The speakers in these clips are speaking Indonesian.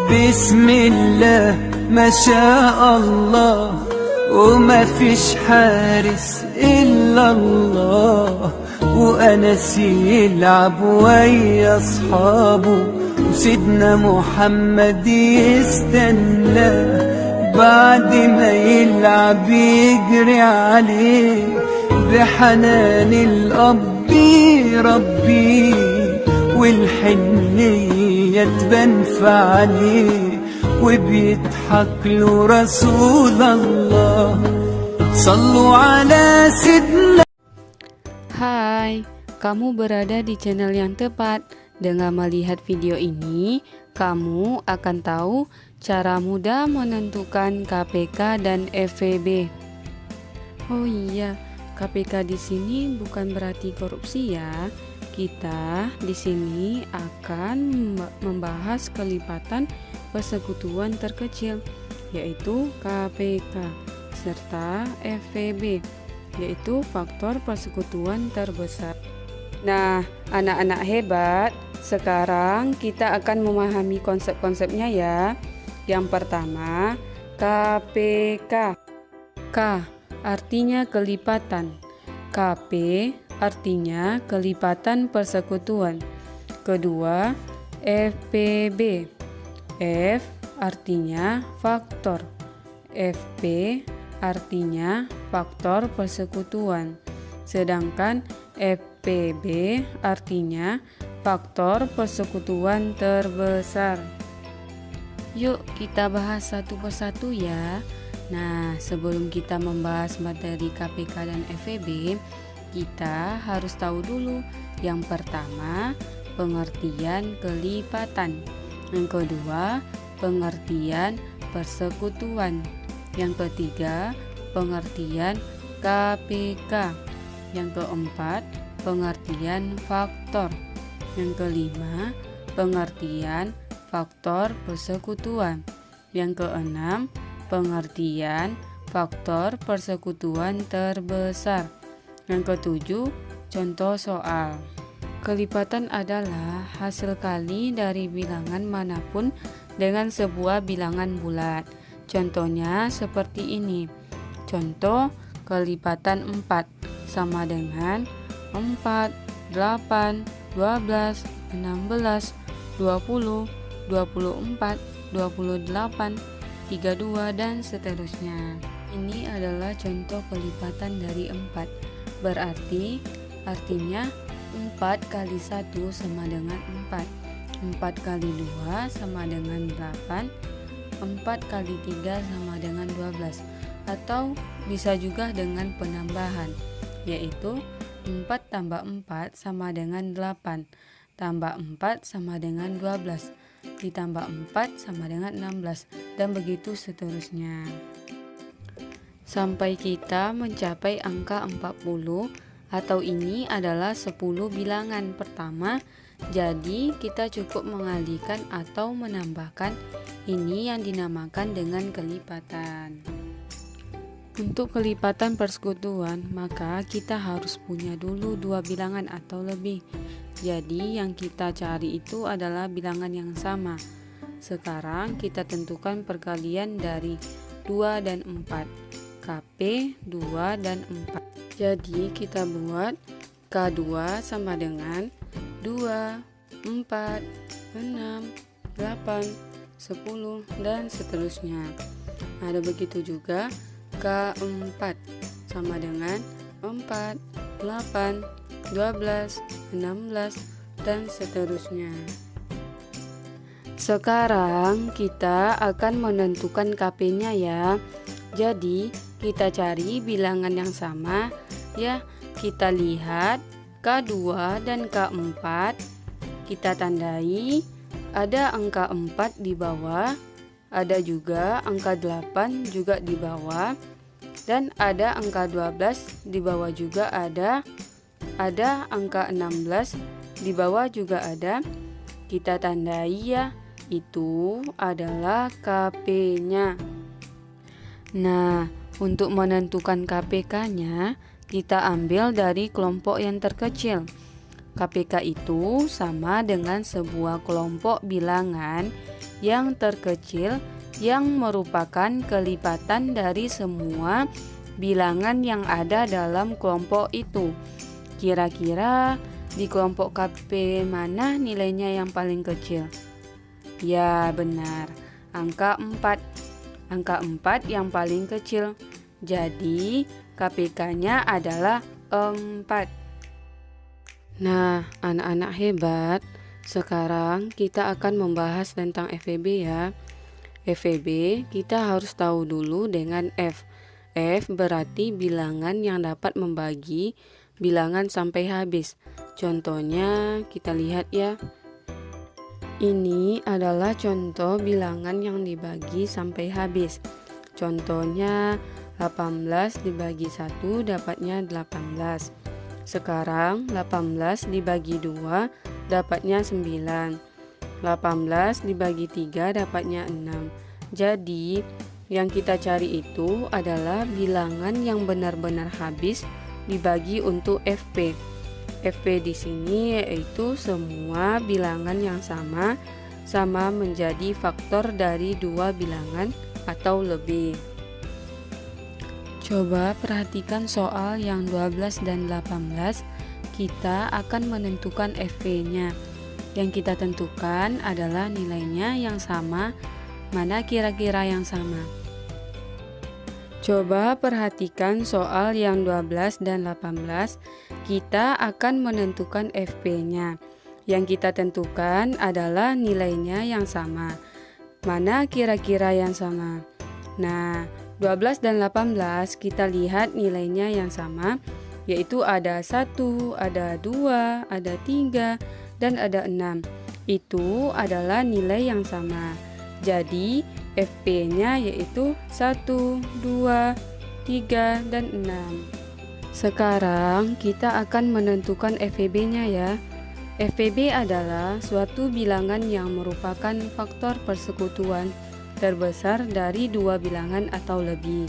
بسم الله ما شاء الله وما فيش حارس إلا الله، وأنس يلعب ويا أصحابه وسيدنا محمد يستنى، بعد ما يلعب يجري عليه بحنان الأب يربيه، والحنية تبان في عينيه وبيضحك له رسول الله. صلوا على سيدنا. Hai, kamu berada di channel yang tepat. Dengan melihat video ini, kamu akan tahu cara mudah menentukan KPK dan FVB. Oh iya, KPK di sini bukan berarti korupsi ya. Kita di sini akan membahas kelipatan persekutuan terkecil, yaitu KPK, serta FVB, yaitu faktor persekutuan terbesar. Nah, anak-anak hebat, sekarang kita akan memahami konsep-konsepnya ya. Yang pertama, KPK. K artinya kelipatan. KP artinya kelipatan persekutuan. Kedua, FPB. F artinya faktor. FP artinya faktor persekutuan. Sedangkan FPB artinya faktor persekutuan terbesar. Yuk kita bahas satu persatu ya. Nah, sebelum kita membahas materi KPK dan FVB, kita harus tahu dulu yang pertama, pengertian kelipatan. Yang kedua, pengertian persekutuan. Yang ketiga, pengertian KPK. Yang keempat, pengertian faktor. Yang kelima, pengertian faktor persekutuan. Yang keenam, pengertian faktor persekutuan terbesar. Yang ketujuh, contoh soal. Kelipatan adalah hasil kali dari bilangan manapun dengan sebuah bilangan bulat. Contohnya seperti ini. Contoh kelipatan 4 sama dengan 4, 8, 12, 16, 20, 24, 28, 32 dan seterusnya. Ini adalah contoh kelipatan dari 4. Berarti artinya 4 kali 1 sama dengan 4. 4 kali 2 sama dengan 8. 4 kali 3 sama dengan 12. Atau bisa juga dengan penambahan, yaitu 4 tambah 4 sama dengan 8. Tambah 4 sama dengan 12. Ditambah 4 sama dengan 16. Dan begitu seterusnya. Sampai kita mencapai angka 40, atau ini adalah 10 bilangan pertama. Jadi kita cukup mengalihkan atau menambahkan ini yang dinamakan dengan kelipatan. Untuk kelipatan persekutuan, maka kita harus punya dulu 2 bilangan atau lebih. Jadi yang kita cari itu adalah bilangan yang sama. Sekarang kita tentukan perkalian dari 2 dan 4. KP 2 dan 4. Jadi kita buat K2 sama dengan 2, 4, 6, 8, 10 dan seterusnya. Ada begitu juga K4 sama dengan 4, 8, 12, 16 dan seterusnya. Sekarang kita akan menentukan KP-nya ya. Jadi kita cari bilangan yang sama ya. Kita lihat K2 dan K4. Kita tandai ada angka 4 di bawah, ada juga angka 8 juga di bawah, dan ada angka 12 di bawah juga ada angka 16 di bawah juga ada. Kita tandai ya, itu adalah KP-nya. Nah, untuk menentukan KPK-nya, kita ambil dari kelompok yang terkecil. KPK itu sama dengan sebuah kelompok bilangan yang terkecil yang merupakan kelipatan dari semua bilangan yang ada dalam kelompok itu. Kira-kira di kelompok KP mana nilainya yang paling kecil? Ya, benar. Angka 4. Angka 4 yang paling kecil. Jadi, KPK-nya adalah 4. Nah, anak-anak hebat, sekarang kita akan membahas tentang FEB ya. FEB kita harus tahu dulu dengan F. F berarti bilangan yang dapat membagi bilangan sampai habis. Contohnya kita lihat ya. Ini adalah contoh bilangan yang dibagi sampai habis. Contohnya 18 dibagi 1 dapatnya 18. Sekarang 18 dibagi 2 dapatnya 9. 18 dibagi 3 dapatnya 6. Jadi yang kita cari itu adalah bilangan yang benar-benar habis dibagi untuk FP. FP di sini yaitu semua bilangan yang sama menjadi faktor dari dua bilangan atau lebih. Coba perhatikan soal yang 12 dan 18, kita akan menentukan FP-nya. Yang kita tentukan adalah nilainya yang sama, mana kira-kira yang sama. Coba perhatikan soal yang 12 dan 18, kita akan menentukan FP-nya. Yang kita tentukan adalah nilainya yang sama. Mana kira-kira yang sama? Nah, 12 dan 18 kita lihat nilainya yang sama, yaitu ada 1, ada 2, ada 3, dan ada 6. Itu adalah nilai yang sama. Jadi FP-nya yaitu 1, 2, 3, dan 6. Sekarang kita akan menentukan FEB-nya ya. FEB adalah suatu bilangan yang merupakan faktor persekutuan terbesar dari dua bilangan atau lebih.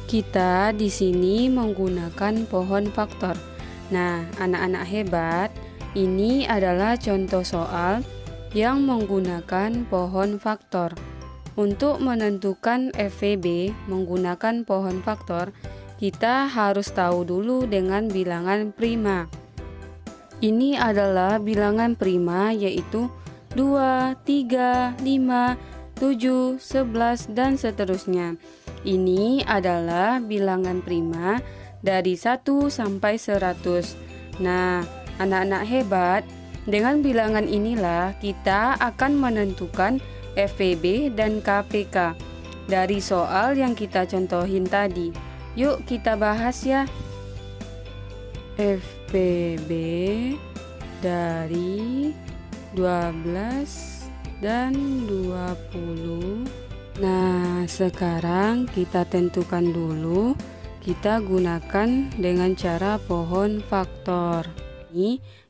Kita di sini menggunakan pohon faktor. Nah, anak-anak hebat, ini adalah contoh soal yang menggunakan pohon faktor. Untuk menentukan FEB menggunakan pohon faktor, kita harus tahu dulu dengan bilangan prima. Ini adalah bilangan prima yaitu 2, 3, 5, 7, 11, dan seterusnya. Ini adalah bilangan prima dari 1 sampai 100. Nah, anak-anak hebat, dengan bilangan inilah kita akan menentukan FEB dan KPK dari soal yang kita contohin tadi. Yuk kita bahas ya. FEB dari 12 dan 20. Nah, sekarang kita tentukan dulu. Kita gunakan dengan cara pohon faktor.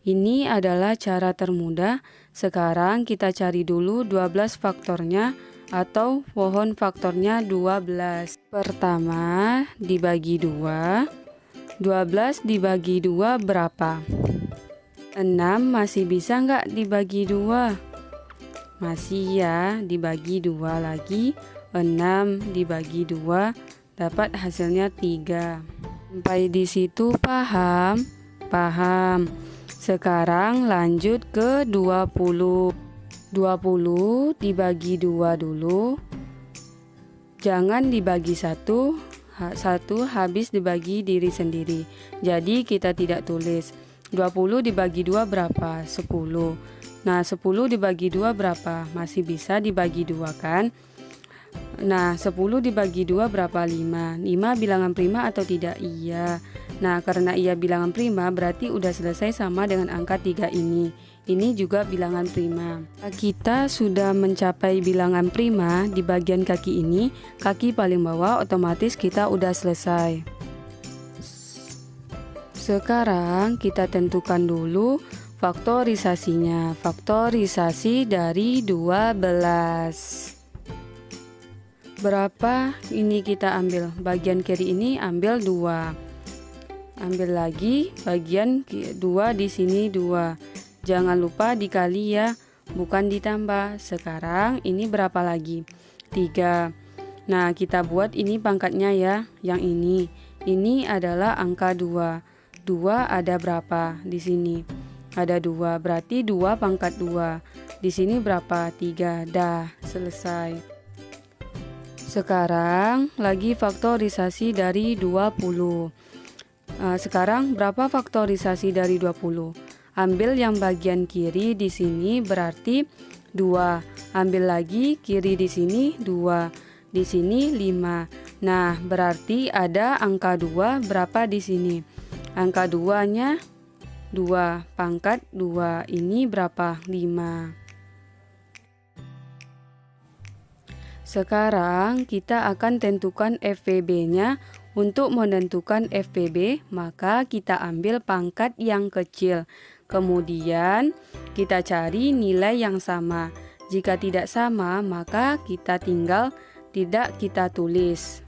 Ini adalah cara termudah. Sekarang kita cari dulu 12 faktornya atau pohon faktornya 12. Pertama dibagi 2. 12 dibagi 2 berapa? 6 masih bisa nggak dibagi 2? Masih ya, dibagi 2 lagi. 6 dibagi 2 dapat hasilnya 3. Sampai di situ paham? Paham. Sekarang lanjut ke 20. 20 dibagi 2 dulu. Jangan dibagi 1 habis dibagi diri sendiri. Jadi kita tidak tulis. 20 dibagi 2 berapa? 10. Nah, 10 dibagi 2 berapa? Masih bisa dibagi 2 kan? Nah, 10 dibagi 2 berapa? 5. 5 bilangan prima atau tidak? Iya. Nah, karena ia bilangan prima berarti udah selesai sama dengan angka 3 ini. Ini juga bilangan prima. Kita sudah mencapai bilangan prima di bagian kaki ini, kaki paling bawah, otomatis kita udah selesai. Sekarang kita tentukan dulu faktorisasinya. Faktorisasi dari 12. Berapa ini kita ambil? Bagian kiri ini ambil 2. Ambil lagi bagian 2 di sini 2. Jangan lupa dikali ya, bukan ditambah. Sekarang ini berapa lagi? 3. Nah, kita buat ini pangkatnya ya, yang ini. Ini adalah angka 2. 2 ada berapa di sini? Ada 2, berarti 2 pangkat 2. Di sini berapa? 3. Dah, selesai. Sekarang lagi faktorisasi dari 20. Sekarang berapa faktorisasi dari 20? Ambil yang bagian kiri di sini berarti 2. Ambil lagi kiri di sini 2. Di sini 5. Nah, berarti ada angka 2 berapa di sini? Angka 2-nya 2 pangkat 2. Ini berapa? 5. Sekarang kita akan tentukan FVB-nya. Untuk menentukan FVB, maka kita ambil pangkat yang kecil. Kemudian kita cari nilai yang sama. Jika tidak sama, maka kita tinggal tidak kita tulis.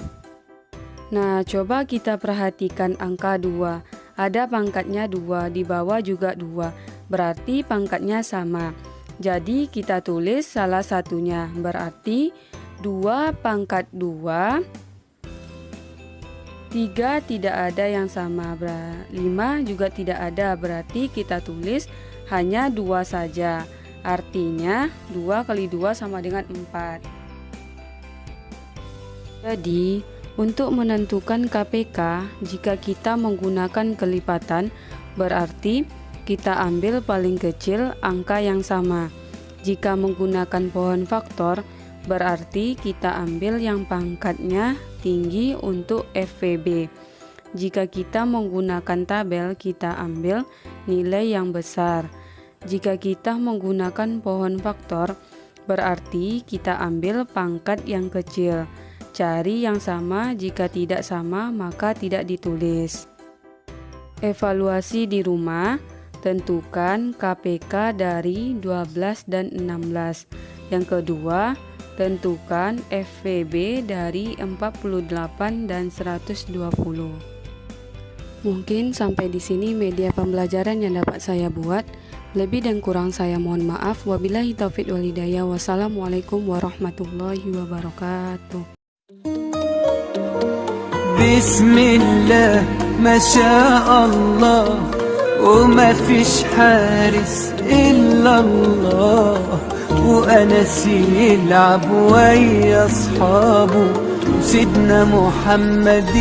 Nah, coba kita perhatikan angka 2. Ada pangkatnya 2, di bawah juga 2. Berarti pangkatnya sama. Jadi kita tulis salah satunya. Berarti 2 pangkat 2. 3 tidak ada yang sama, 5 juga tidak ada, berarti kita tulis hanya 2 saja. Artinya 2 kali 2 sama dengan 4. Jadi untuk menentukan KPK, jika kita menggunakan kelipatan, berarti kita ambil paling kecil angka yang sama. Jika menggunakan pohon faktor, berarti kita ambil yang pangkatnya tinggi untuk FVB. Jika kita menggunakan tabel, kita ambil nilai yang besar. Jika kita menggunakan pohon faktor, berarti kita ambil pangkat yang kecil. Cari yang sama, jika tidak sama maka tidak ditulis. Evaluasi di rumah, tentukan KPK dari 12 dan 16. Yang kedua, tentukan FVB dari 48 dan 120. Mungkin sampai di sini media pembelajaran yang dapat saya buat. Lebih dan kurang saya mohon maaf. Wabillahi taufiq wal hidayah. Wassalamualaikum warahmatullahi wabarakatuh. Bismillah, Masya Allah, وما فيش حارس إلا الله، وأنس يلعب ويا أصحابه، وسيدنا محمد